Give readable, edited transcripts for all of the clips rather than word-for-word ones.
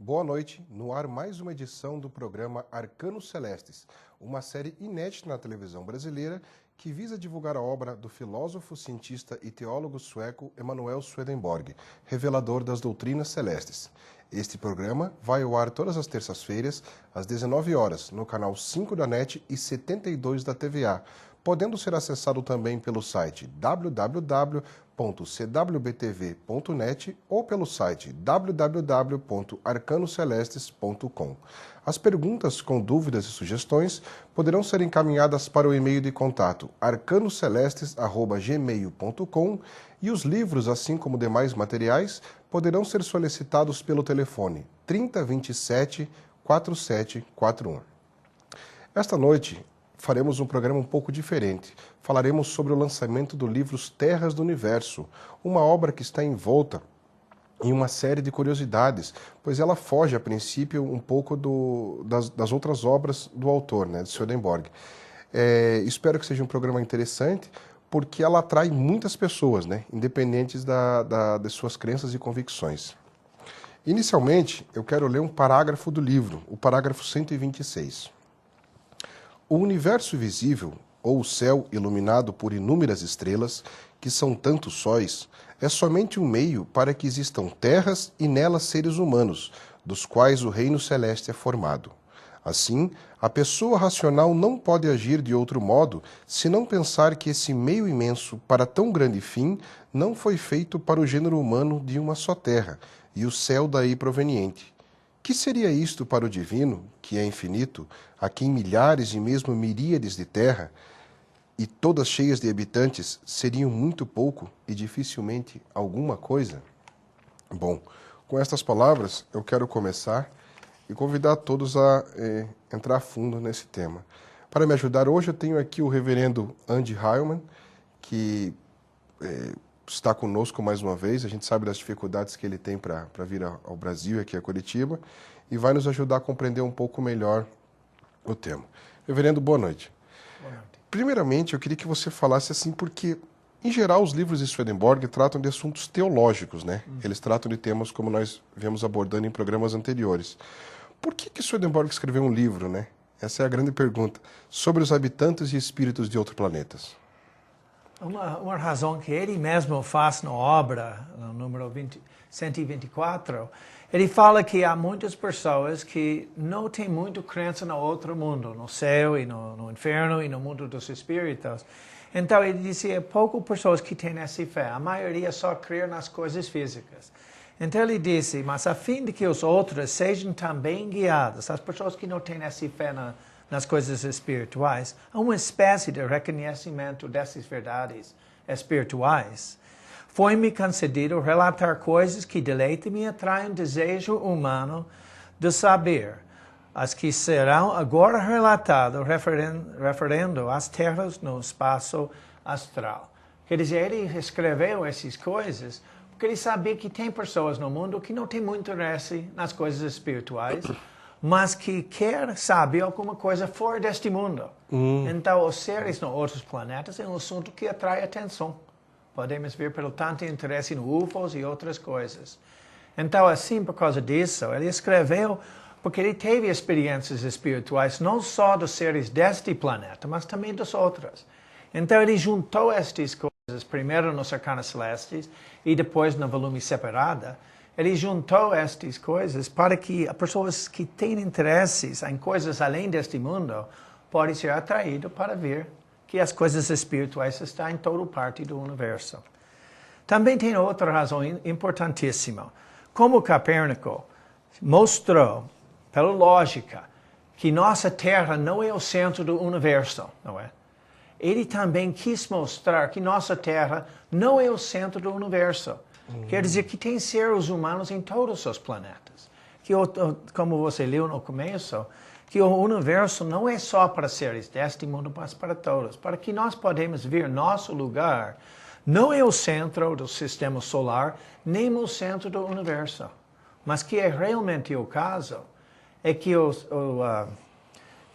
Boa noite, no ar mais uma edição do programa Arcanos Celestes, uma série inédita na televisão brasileira que visa divulgar a obra do filósofo, cientista e teólogo sueco Emanuel Swedenborg, revelador das doutrinas celestes. Este programa vai ao ar todas as terças-feiras, às 19 horas, no canal 5 da NET e 72 da TVA, podendo ser acessado também pelo site www.cwbtv.net ou pelo site www.arcanocelestes.com. As perguntas com dúvidas e sugestões poderão ser encaminhadas para o e-mail de contato arcanocelestes@gmail.com e os livros, assim como demais materiais, poderão ser solicitados pelo telefone 3027 4741. Esta noite faremos um programa um pouco diferente. Falaremos sobre o lançamento do livro Os Terras do Universo, uma obra que está envolta em uma série de curiosidades, pois ela foge, a princípio, um pouco das outras obras do autor, de Swedenborg. Espero que seja um programa interessante, porque ela atrai muitas pessoas, independentes de suas crenças e convicções. Inicialmente, eu quero ler um parágrafo do livro, o parágrafo 126. O universo visível, ou o céu iluminado por inúmeras estrelas, que são tantos sóis, é somente um meio para que existam terras e nelas seres humanos, dos quais o reino celeste é formado. Assim, a pessoa racional não pode agir de outro modo, senão pensar que esse meio imenso para tão grande fim não foi feito para o gênero humano de uma só terra, e o céu daí proveniente. Que seria isto para o divino, que é infinito, a quem milhares e mesmo miríades de terra, e todas cheias de habitantes, seriam muito pouco e dificilmente alguma coisa? Bom, com estas palavras eu quero começar e convidar todos a entrar a fundo nesse tema. Para me ajudar hoje eu tenho aqui o reverendo Andy Heilman, que está conosco mais uma vez. A gente sabe das dificuldades que ele tem para vir ao Brasil e aqui a Curitiba, e vai nos ajudar a compreender um pouco melhor o tema. Reverendo, boa noite. Boa noite. Primeiramente, eu queria que você falasse assim, porque, em geral, os livros de Swedenborg tratam de assuntos teológicos, Eles tratam de temas como nós viemos abordando em programas anteriores. Por que Swedenborg escreveu um livro, Essa é a grande pergunta, sobre os habitantes e espíritos de outros planetas? Uma razão que ele mesmo faz na obra, no número 124, ele fala que há muitas pessoas que não têm muito crença no outro mundo, no céu e no inferno e no mundo dos espíritos. Então ele disse, há poucas pessoas que têm essa fé, a maioria só crê nas coisas físicas. Então ele disse, mas a fim de que os outros sejam também guiados, as pessoas que não têm essa fé nas coisas espirituais, há uma espécie de reconhecimento dessas verdades espirituais. Foi-me concedido relatar coisas que deleitam e atraem desejo humano de saber, as que serão agora relatadas referendo às terras no espaço astral. Quer dizer, ele escreveu essas coisas porque ele sabia que tem pessoas no mundo que não têm muito interesse nas coisas espirituais, mas que quer saber alguma coisa fora deste mundo. Então, os seres nos outros planetas é um assunto que atrai atenção. Podemos ver pelo tanto interesse no UFOs e outras coisas. Então, assim, por causa disso, ele escreveu porque ele teve experiências espirituais não só dos seres deste planeta, mas também dos outros. Então, ele juntou estas coisas, primeiro nos Arcanos Celestes e depois no volume separado. Ele juntou estas coisas para que as pessoas que têm interesses em coisas além deste mundo podem ser atraídas para ver que as coisas espirituais estão em toda parte do universo. Também tem outra razão importantíssima. Como Copérnico mostrou, pela lógica, que nossa Terra não é o centro do universo, não é? Ele também quis mostrar que nossa Terra não é o centro do universo. Quer dizer que tem seres humanos em todos os planetas. Que, como você leu no começo, que o universo não é só para seres deste mundo, mas para todos. Para que nós podemos ver nosso lugar, não é o centro do sistema solar, nem o centro do universo. Mas que é realmente o caso, é que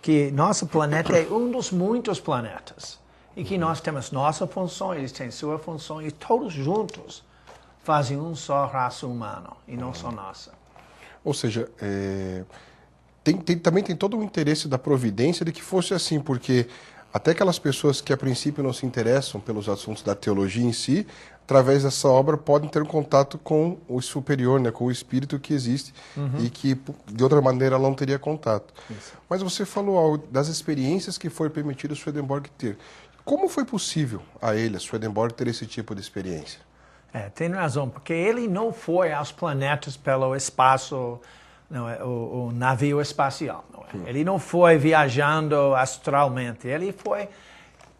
que nosso planeta é um dos muitos planetas. E que nós temos nossa função, eles têm sua função, e todos juntos fazem um só raça humana, e não só nossa. Ou seja, também tem todo o interesse da providência de que fosse assim, porque até aquelas pessoas que a princípio não se interessam pelos assuntos da teologia em si, através dessa obra podem ter um contato com o superior, né, com o espírito que existe e que de outra maneira ela não teria contato. Isso. Mas você falou das experiências que foi permitido Swedenborg ter. Como foi possível a ele, a Swedenborg, ter esse tipo de experiência? Tem razão, porque ele não foi aos planetas pelo espaço, não é, o navio espacial. Não é? Ele não foi viajando astralmente, ele foi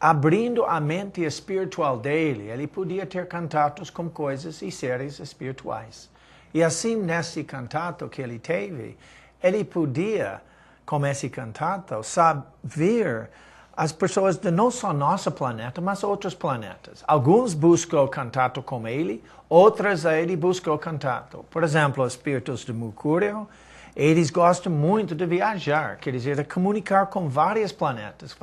abrindo a mente espiritual dele. Ele podia ter contatos com coisas e seres espirituais. E assim, nesse contato que ele teve, ele podia, com esse contato, saber as pessoas de não só nosso planeta, mas outros planetas. Alguns buscam contato com ele, outros ele buscou contato. Por exemplo, os espíritos de Mercúrio, eles gostam muito de viajar, quer dizer, de comunicar com vários planetas,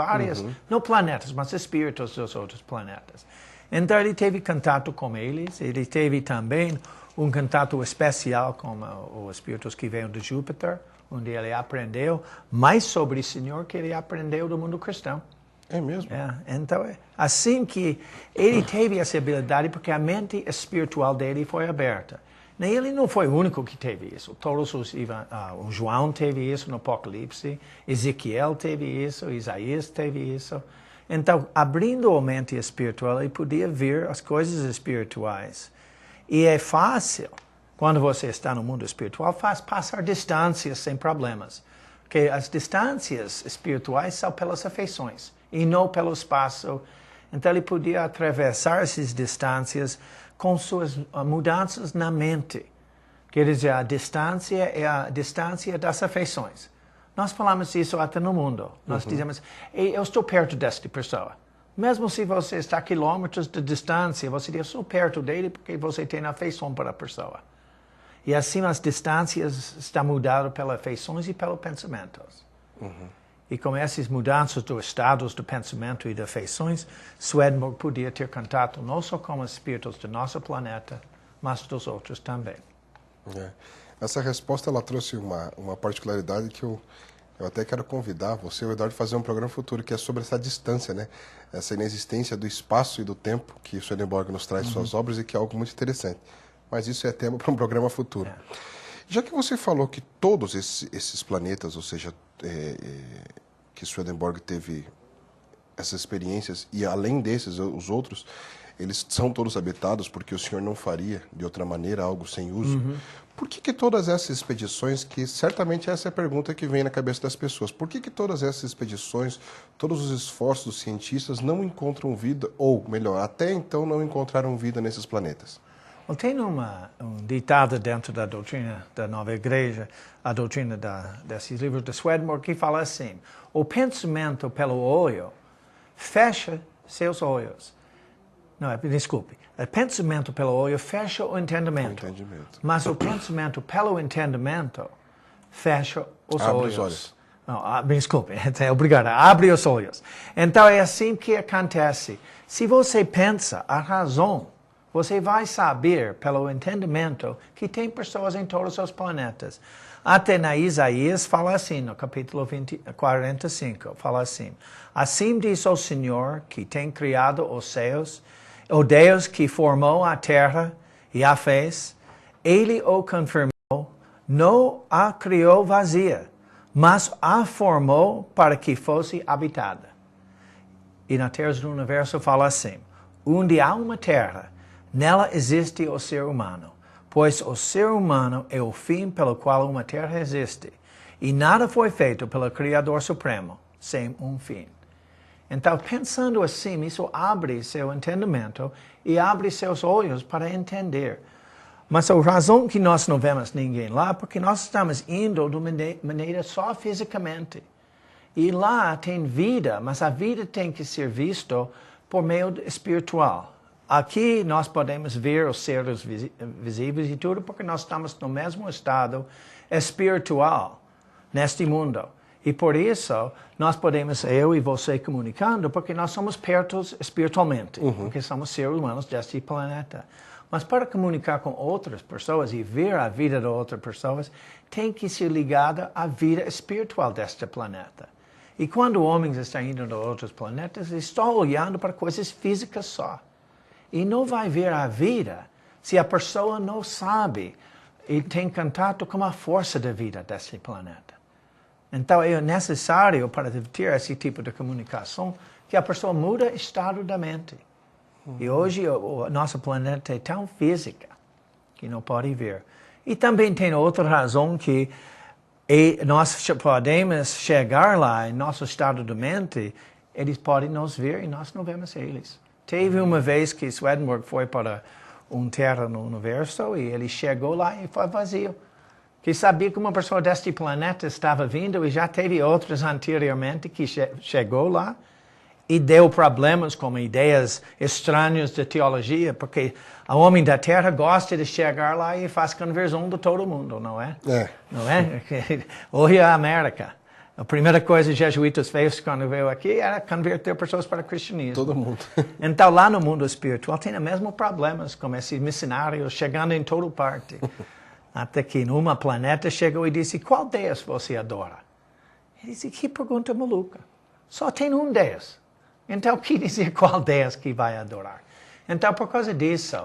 não planetas, mas espíritos dos outros planetas. Então ele teve contato com eles, ele teve também um contato especial com os espíritos que vêm de Júpiter, onde ele aprendeu mais sobre o Senhor que ele aprendeu do mundo cristão. É mesmo? Então, assim que ele teve essa habilidade, porque a mente espiritual dele foi aberta. Ele não foi o único que teve isso. Todos o João teve isso no Apocalipse, Ezequiel teve isso, Isaías teve isso. Então, abrindo a mente espiritual, ele podia ver as coisas espirituais. E é fácil, quando você está no mundo espiritual, passar distâncias sem problemas. Porque as distâncias espirituais são pelas afeições e não pelo espaço. Então ele podia atravessar essas distâncias com suas mudanças na mente. Quer dizer, a distância é a distância das afeições. Nós falamos isso até no mundo. Nós dizemos, eu estou perto desta pessoa. Mesmo se você está a quilômetros de distância, você diz, eu estou perto dele porque você tem afeição para a pessoa. E assim as distâncias estão mudadas pelas afeições e pelos pensamentos. E com essas mudanças dos estados do pensamento e de afeições, Swedenborg podia ter contato não só com os espíritos do nosso planeta, mas dos outros também. Essa resposta ela trouxe uma particularidade que eu até quero convidar você, o Eduardo, a fazer um programa futuro, que é sobre essa distância, né? Essa inexistência do espaço e do tempo que Swedenborg nos traz em suas obras e que é algo muito interessante. Mas isso é tema para um programa futuro. Já que você falou que todos esses planetas, ou seja, que Swedenborg teve essas experiências, e além desses, os outros, eles são todos habitados, porque o Senhor não faria de outra maneira algo sem uso. Por que todas essas expedições, que certamente essa é a pergunta que vem na cabeça das pessoas, por que todas essas expedições, todos os esforços dos cientistas não encontram vida, ou melhor, até então não encontraram vida nesses planetas? Tem um ditado dentro da doutrina da Nova Igreja, a doutrina desses livros de Swedenborg, que fala assim: o pensamento pelo olho fecha seus olhos. Não, desculpe. O pensamento pelo olho fecha o entendimento. Mas o pensamento pelo entendimento fecha os olhos. Não, desculpe, obrigado. Abre os olhos. Então é assim que acontece. Se você pensa a razão, você vai saber, pelo entendimento, que tem pessoas em todos os planetas. Até na Isaías fala assim, no capítulo 45, fala assim: assim diz o Senhor, que tem criado os céus, o Deus que formou a terra e a fez, Ele o confirmou, não a criou vazia, mas a formou para que fosse habitada. E na Terra do Universo fala assim: onde há uma terra, nela existe o ser humano, pois o ser humano é o fim pelo qual uma terra existe, e nada foi feito pelo Criador Supremo sem um fim. Então, pensando assim, isso abre seu entendimento e abre seus olhos para entender. Mas a razão que nós não vemos ninguém lá é porque nós estamos indo de maneira só fisicamente. E lá tem vida, mas a vida tem que ser vista por meio espiritual. Aqui nós podemos ver os seres visíveis e tudo porque nós estamos no mesmo estado espiritual neste mundo. E por isso nós podemos, eu e você, comunicando, porque nós somos perto espiritualmente, porque somos seres humanos deste planeta. Mas para comunicar com outras pessoas e ver a vida de outras pessoas, tem que ser ligado à vida espiritual deste planeta. E quando homens estão indo a outros planetas, estão olhando para coisas físicas só. E não vai ver a vida se a pessoa não sabe e tem contato com a força da vida desse planeta. Então é necessário para ter esse tipo de comunicação que a pessoa muda o estado da mente. E hoje o nosso planeta é tão física que não pode ver. E também tem outra razão que nós podemos chegar lá em nosso estado de mente, eles podem nos ver e nós não vemos eles. Teve uma vez que Swedenborg foi para terra no universo e ele chegou lá e foi vazio. Que sabia que uma pessoa deste planeta estava vindo e já teve outras anteriormente que chegou lá e deu problemas como ideias estranhas de teologia, porque o homem da Terra gosta de chegar lá e faz conversão de todo mundo, não é? Não é? Olha a América. A primeira coisa que os jesuítas fez quando veio aqui era converter pessoas para o cristianismo. Todo mundo. Então, lá no mundo espiritual, tem os mesmos problemas, como esses missionários chegando em toda parte. Até que numa planeta chegou e disse, qual Deus você adora? Ele disse, que pergunta maluca. Só tem um Deus. Então, que dizer qual Deus que vai adorar? Então, por causa disso,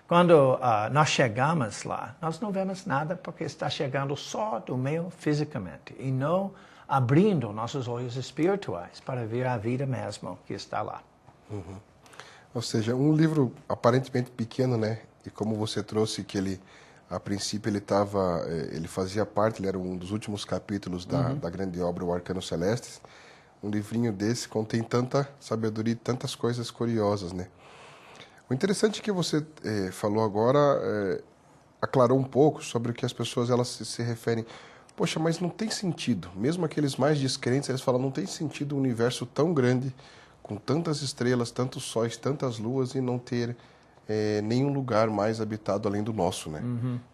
quando nós chegamos lá, nós não vemos nada porque está chegando só do meio fisicamente e não abrindo nossos olhos espirituais para ver a vida mesmo que está lá. Uhum. Ou seja, um livro aparentemente pequeno, né? E como você trouxe que ele, a princípio, ele fazia parte, ele era um dos últimos capítulos da grande obra O Arcano Celestes. Um livrinho desse contém tanta sabedoria e tantas coisas curiosas, né? O interessante que você falou agora aclarou um pouco sobre o que as pessoas elas se referem. Poxa, mas não tem sentido. Mesmo aqueles mais descrentes, eles falam, não tem sentido um universo tão grande, com tantas estrelas, tantos sóis, tantas luas, e não ter nenhum lugar mais habitado além do nosso, né?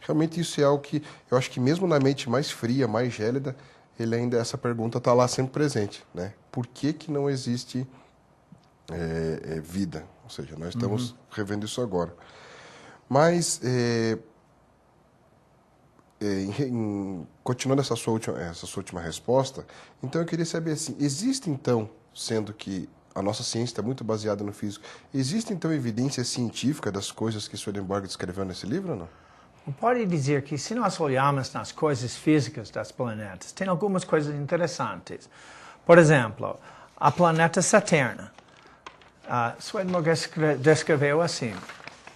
Realmente isso é algo que, eu acho que mesmo na mente mais fria, mais gélida, essa pergunta está lá sempre presente, né? Por que que não existe vida? Ou seja, nós estamos revendo isso agora. Mas, continuando essa sua última resposta, então eu queria saber assim, existe então, sendo que a nossa ciência está muito baseada no físico, existe então evidência científica das coisas que Swedenborg descreveu nesse livro ou não? Pode dizer que se nós olharmos nas coisas físicas dos planetas, tem algumas coisas interessantes. Por exemplo, a planeta Saturno. Swedenborg descreveu assim.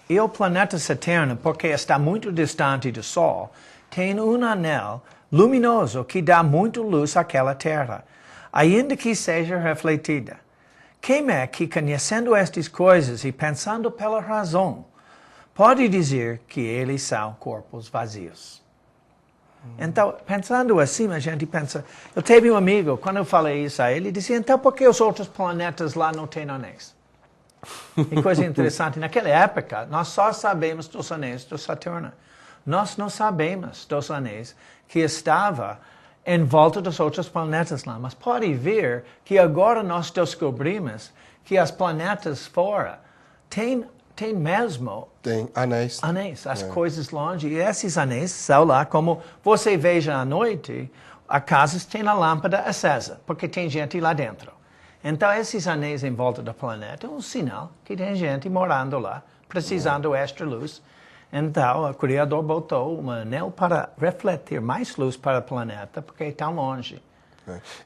E o planeta Saturno, porque está muito distante do Sol, tem um anel luminoso que dá muita luz àquela Terra, ainda que seja refletida. Quem é que, conhecendo estas coisas e pensando pela razão, pode dizer que eles são corpos vazios? Então, pensando assim, a gente pensa... Eu tive um amigo, quando eu falei isso a ele, disse, então por que os outros planetas lá não têm anéis? E coisa interessante, naquela época, nós só sabemos dos anéis do Saturno. Nós não sabemos dos anéis que estava em volta dos outros planetas lá. Mas pode ver que agora nós descobrimos que os planetas fora têm mesmo... Tem anéis. Anéis, as coisas longe. E esses anéis são lá, como você veja à noite, a casa tem a lâmpada acesa, porque tem gente lá dentro. Então, esses anéis em volta do planeta é um sinal que tem gente morando lá, precisando de extra luz. Então, o Criador botou um anel para refletir mais luz para o planeta, porque é tão longe.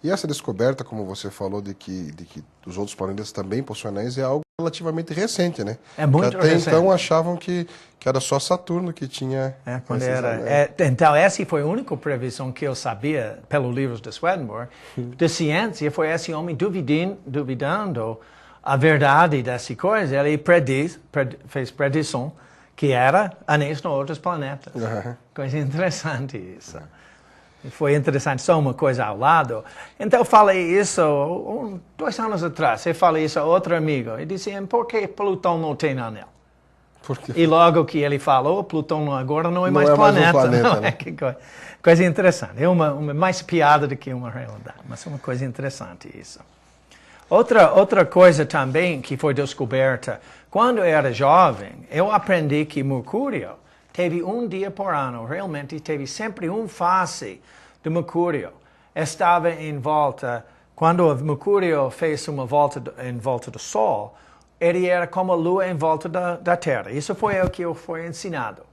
E essa descoberta, como você falou, de que os outros planetas também possuem anéis, é algo relativamente recente, né? É muito até recente. Então achavam que era só Saturno que tinha então, essa foi a única previsão que eu sabia, pelos livros de Swedenborg, de ciência, foi esse homem duvidando a verdade dessa coisa. Ele fez predição que era anéis nos outros planetas. Coisa interessante isso. Foi interessante, só uma coisa ao lado. Então, eu falei isso 2 anos atrás. Eu falei isso a outro amigo. Ele disse, por que Plutão não tem anel? E logo que ele falou, Plutão agora não é mais planeta. Mais um planeta, não né? É coisa interessante. É uma mais piada do que uma realidade. Mas é uma coisa interessante isso. Outra coisa também que foi descoberta Quando eu era jovem, eu aprendi que Mercúrio teve um dia por ano, realmente teve sempre uma face do Mercúrio. Estava em volta, quando o Mercúrio fez uma volta em volta do Sol, ele era como a Lua em volta da Terra. Isso foi o que eu fui ensinado.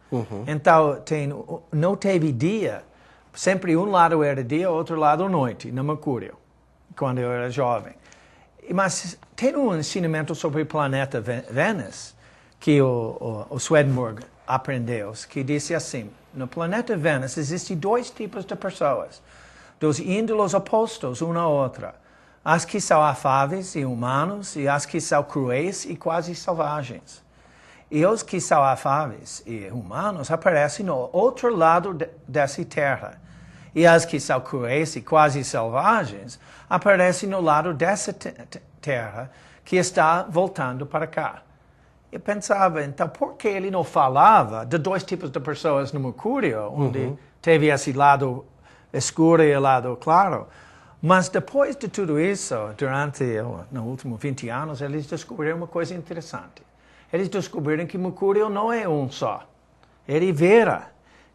Então, não teve dia, sempre um lado era dia, outro lado noite, no Mercúrio, quando eu era jovem. Mas tem um ensinamento sobre o planeta Vênus, que o Swedenborg aprendeu, que disse assim, no planeta Vênus existem dois tipos de pessoas, dos índolos opostos uma à outra, as que são afáveis e humanos e as que são cruéis e quase selvagens. E os que são afáveis e humanos aparecem no outro lado dessa terra. E as que são cruéis e quase selvagens aparecem no lado dessa terra que está voltando para cá. Eu pensava, então, por que ele não falava de dois tipos de pessoas no Mercúrio, onde teve esse lado escuro e o lado claro? Mas depois de tudo isso, nos últimos 20 anos, eles descobriram uma coisa interessante. Eles descobriram que Mercúrio não é um só. Ele vira.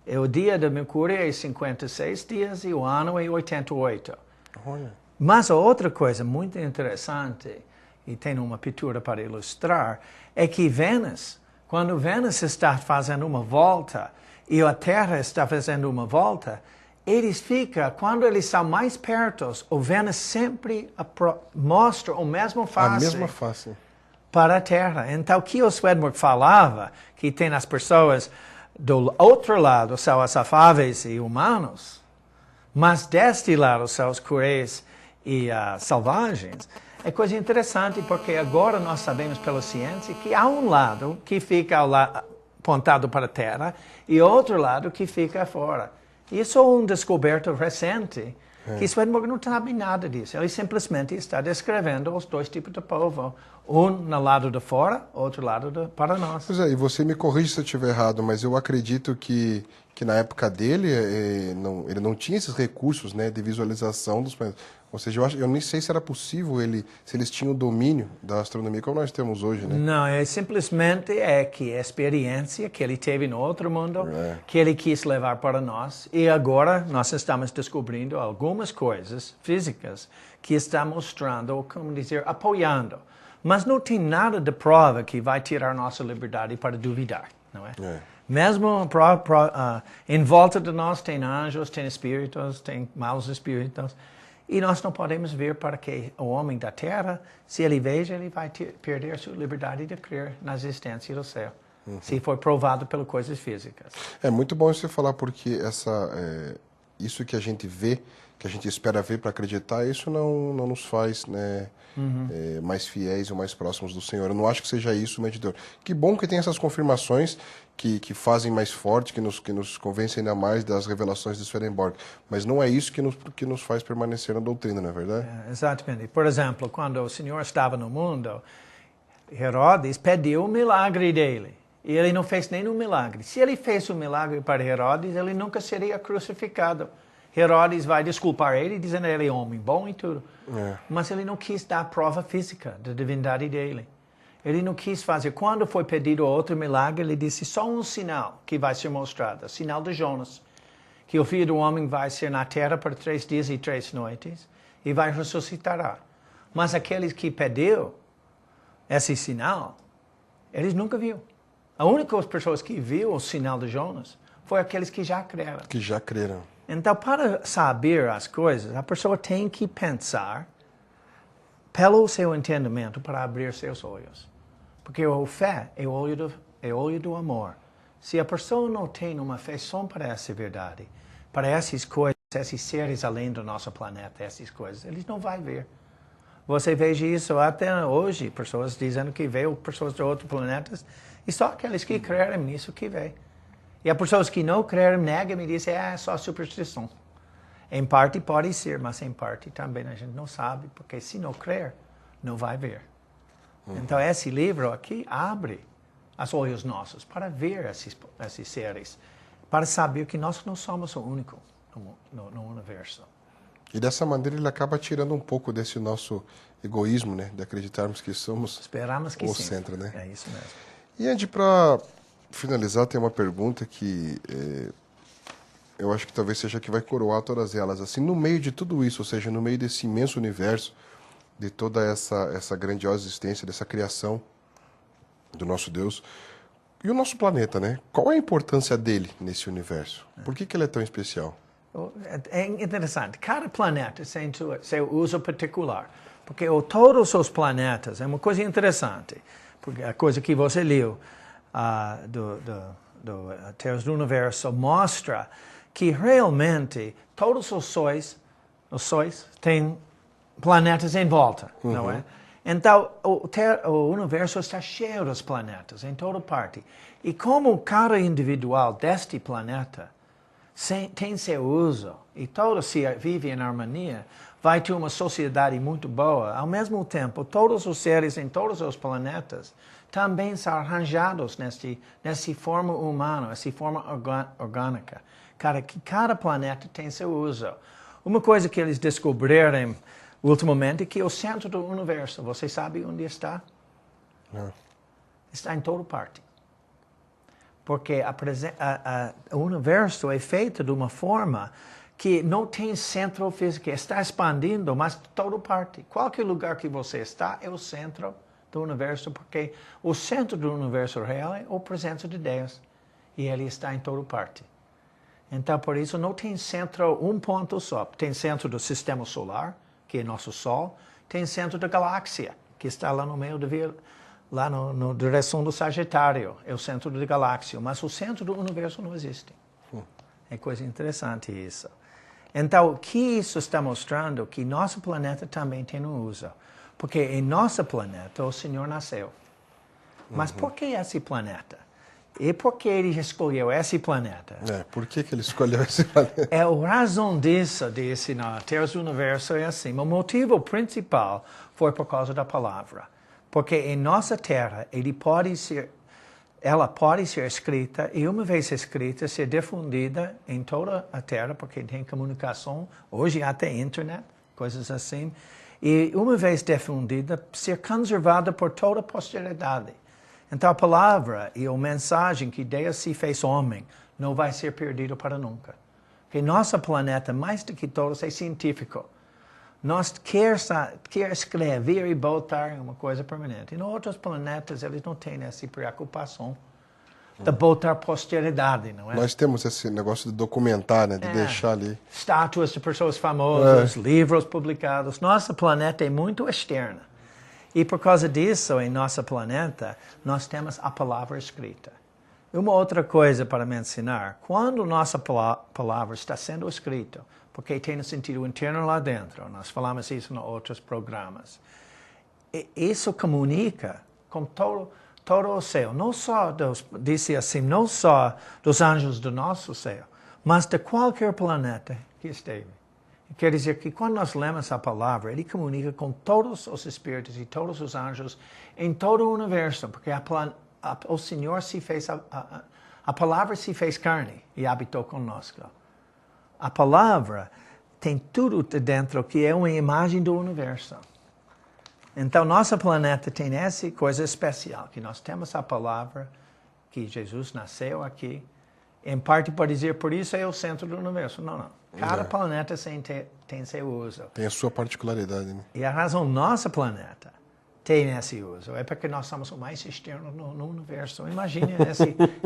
O dia de Mercúrio é 56 dias e o ano é 88. Olha. Mas a outra coisa muito interessante, e tem uma pintura para ilustrar, é que Vênus, quando Vênus está fazendo uma volta e a Terra está fazendo uma volta, quando eles são mais perto, o Vênus sempre mostra a mesma face para a Terra. Então, o que o Swedenborg falava, que tem as pessoas do outro lado, são as afáveis e humanos, mas deste lado são os cruéis e selvagens, é coisa interessante, porque agora nós sabemos pela ciência que há um lado que fica apontado para a Terra e outro lado que fica fora. Isso é uma descoberta recente, que Swedenborg não sabe nada disso. Ele simplesmente está descrevendo os dois tipos de povo. Um no lado de fora, outro lado para nós. Pois é, e você me corrige se eu estiver errado, mas eu acredito que na época dele, ele não tinha esses recursos, né, de visualização dos planetas. Ou seja, eu nem sei se era possível se eles tinham o domínio da astronomia como nós temos hoje, né? Não, simplesmente que a experiência que ele teve no outro mundo, que ele quis levar para nós, e agora nós estamos descobrindo algumas coisas físicas que estão mostrando, como dizer, apoiando. Mas não tem nada de prova que vai tirar nossa liberdade para duvidar, não é? Mesmo em volta de nós tem anjos, tem espíritos, tem maus espíritos. E nós não podemos ver para que o homem da terra, se ele veja, ele vai perder sua liberdade de crer na existência do céu. Se for provado pelas coisas físicas. É muito bom você falar, porque isso que a gente vê, que a gente espera ver para acreditar, isso não nos faz, né, mais fiéis ou mais próximos do Senhor. Eu não acho que seja isso o medidor. Que bom que tem essas confirmações que fazem mais forte, que nos convencem ainda mais das revelações de Swedenborg. Mas não é isso que nos faz permanecer na doutrina, não é verdade? Exatamente. Por exemplo, quando o Senhor estava no mundo, Herodes pediu o milagre dele. E ele não fez nenhum milagre. Se ele fez um milagre para Herodes, ele nunca seria crucificado. Herodes vai desculpar ele, dizendo que ele é homem bom e tudo. Mas ele não quis dar prova física da divindade dele. Ele não quis fazer. Quando foi pedido outro milagre, ele disse só um sinal que vai ser mostrado. O sinal de Jonas. Que o Filho do Homem vai ser na terra por 3 dias e 3 noites e vai ressuscitar. Mas aqueles que pediu esse sinal, eles nunca viram. A única pessoas que viu o sinal de Jonas foi aqueles que já creram. Que já creram. Então, para saber as coisas, a pessoa tem que pensar pelo seu entendimento para abrir seus olhos. Porque a fé é o olho do amor. Se a pessoa não tem uma afeição para essa verdade, para essas coisas, esses seres além do nosso planeta, essas coisas, eles não vão ver. Você veja isso até hoje, pessoas dizendo que veem pessoas de outros planetas, e só aqueles que creem nisso que veem. E as pessoas que não creem negam e dizem, é só superstição. Em parte pode ser, mas em parte também a gente não sabe, porque se não crer, não vai ver. Então esse livro aqui abre os olhos nossos para ver esses seres, para saber que nós não somos o único no universo. E dessa maneira ele acaba tirando um pouco desse nosso egoísmo, né? De acreditarmos que somos Esperamos que o sim. centro, né? É isso mesmo. E Andy, para finalizar, tem uma pergunta que eu acho que talvez seja a que vai coroar todas elas. Assim, no meio de tudo isso, ou seja, no meio desse imenso universo, de toda essa grandiosa existência, dessa criação do nosso Deus, e o nosso planeta, né? Qual é a importância dele nesse universo? Por que ele é tão especial? É interessante. Cada planeta tem seu uso particular. Porque todos os planetas, é uma coisa interessante, porque a coisa que você leu do Terras do Universo mostra que realmente todos os sóis têm planetas em volta, não é? Então, o universo está cheio dos planetas, em toda parte. E como cada individual deste planeta tem seu uso, e todos se vivem em harmonia, vai ter uma sociedade muito boa. Ao mesmo tempo, todos os seres em todos os planetas também são arranjados nessa forma humana, nessa forma orgânica. Cada planeta tem seu uso. Uma coisa que eles descobriram ultimamente é que o centro do universo, você sabe onde está? Não. Está em toda parte. Porque o universo é feito de uma forma que não tem centro físico, está expandindo, mas toda parte. Qualquer lugar que você está é o centro do universo, porque o centro do universo real é a presença de Deus. E ele está em toda parte. Então, por isso, não tem centro, um ponto só. Tem centro do sistema solar, que é nosso Sol. Tem centro da galáxia, que está lá no meio lá na direção do Sagitário. É o centro da galáxia. Mas o centro do universo não existe. É coisa interessante isso. Então, o que isso está mostrando? Que nosso planeta também tem um uso. Porque em nosso planeta o Senhor nasceu. Mas por que esse planeta? E por que ele escolheu esse planeta? Por que ele escolheu esse planeta? A razão disso, de ensinar Terras do Universo é assim. O motivo principal foi por causa da palavra. Porque em nossa Terra, ela pode ser escrita, e uma vez escrita, ser difundida em toda a Terra, porque tem comunicação, hoje até internet, coisas assim. E uma vez difundida, ser conservada por toda a posteridade. Então a palavra e a mensagem que Deus se fez homem não vai ser perdida para nunca. Porque nosso planeta, mais do que todos, é científico. Nós quer escrever e botar uma coisa permanente. E nos outros planetas, eles não têm essa preocupação de botar posteridade, não é? Nós temos esse negócio de documentar, né? De deixar ali. Estátuas de pessoas famosas, livros publicados. Nosso planeta é muito externo. E por causa disso, em nosso planeta, nós temos a palavra escrita. Uma outra coisa para me ensinar, quando nossa palavra está sendo escrita, porque tem um sentido interno lá dentro, nós falamos isso em outros programas, isso comunica com todo o céu, não só disse assim, não só dos anjos do nosso céu, mas de qualquer planeta que esteve. Quer dizer que quando nós lemos a palavra, ele comunica com todos os espíritos e todos os anjos em todo o universo, porque o Senhor se fez, a palavra se fez carne e habitou conosco. A palavra tem tudo dentro que é uma imagem do universo. Então, nosso planeta tem essa coisa especial, que nós temos a palavra, que Jesus nasceu aqui, em parte para dizer, por isso é o centro do universo. Não. Cada planeta tem seu uso. Tem a sua particularidade, né? E a razão nosso planeta tem esse uso é porque nós somos o mais externo no universo. Imagine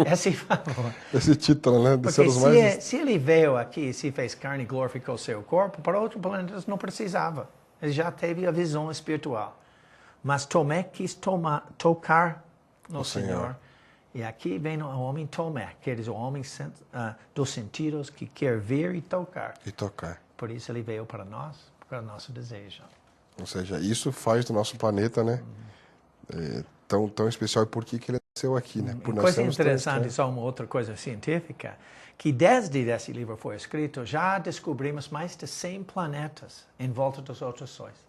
esse favor. Esse título, né? De Porque mais... se ele veio aqui, se fez carne e glorificou seu corpo, para outro planeta não precisava. Ele já teve a visão espiritual. Mas Tomé quis tocar no Senhor. E aqui vem o homem Tomé, que é o homem dos sentidos que quer ver e tocar. E tocar. Por isso ele veio para nós, para o nosso desejo. Ou seja, isso faz do nosso planeta, né? Tão especial. E por que ele nasceu aqui, né? Por coisa interessante, só uma outra coisa científica, que desde esse livro foi escrito, já descobrimos mais de 100 planetas em volta dos outros sóis.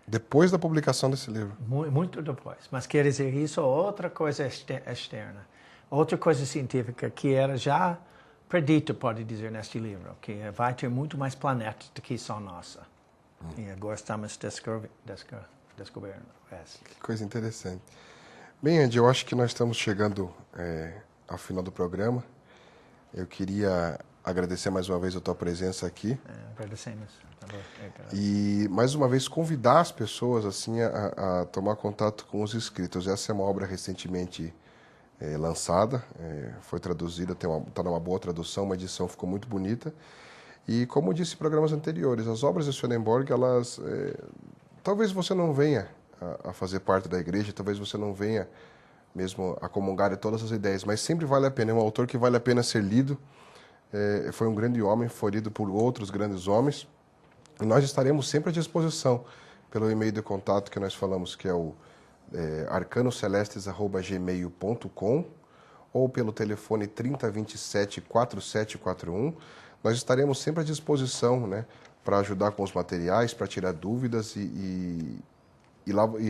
Depois da publicação desse livro? Muito depois. Mas quer dizer, isso é outra coisa externa. Outra coisa científica que era já predito, pode dizer, neste livro, que vai ter muito mais planetas do que só nossa. E agora estamos descobrindo esse. Que coisa interessante. Bem, Andy, eu acho que nós estamos chegando ao final do programa. Eu queria agradecer mais uma vez a tua presença aqui. Agradecemos. E, mais uma vez, convidar as pessoas assim a tomar contato com os escritos. Essa é uma obra recentemente lançada, foi traduzida, está numa boa tradução, uma edição ficou muito bonita. E, como disse em programas anteriores, as obras de Swedenborg, elas... talvez você não venha a fazer parte da igreja, talvez você não venha mesmo a comungar de todas as ideias, mas sempre vale a pena, é um autor que vale a pena ser lido. Foi um grande homem, foi lido por outros grandes homens. E nós estaremos sempre à disposição pelo e-mail de contato que nós falamos, que é o arcanocelestes@gmail.com, ou pelo telefone 3027-4741. Nós estaremos sempre à disposição, né, para ajudar com os materiais, para tirar dúvidas e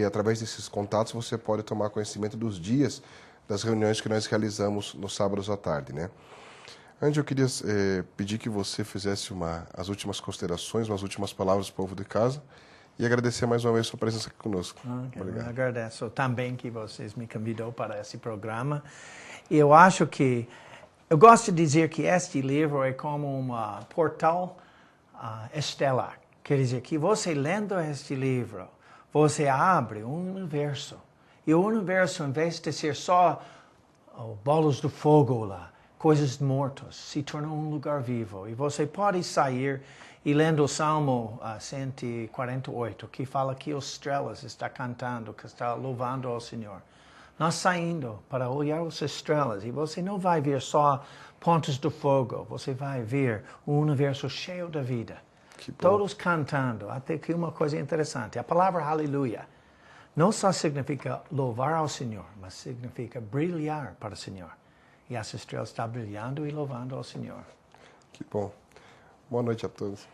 através desses contatos você pode tomar conhecimento dos dias das reuniões que nós realizamos nos sábados à tarde, né? Andy, eu queria pedir que você fizesse as últimas considerações, umas últimas palavras para o povo de casa e agradecer mais uma vez a sua presença aqui conosco. Obrigado. Eu agradeço também que vocês me convidou para esse programa. Eu acho que, eu gosto de dizer que este livro é como um portal estelar. Quer dizer que você lendo este livro, você abre um universo. E o universo, em vez de ser só bolas de fogo lá, coisas mortas, se torna um lugar vivo. E você pode sair e lendo o Salmo 148, que fala que as estrelas estão cantando, que está louvando ao Senhor. Nós saindo para olhar as estrelas, e você não vai ver só pontos de fogo, você vai ver um universo cheio de vida. Todos cantando. Até que uma coisa interessante, a palavra aleluia não só significa louvar ao Senhor, mas significa brilhar para o Senhor. E as estrelas estão brilhando e louvando ao Senhor. Que bom. Boa noite a todos.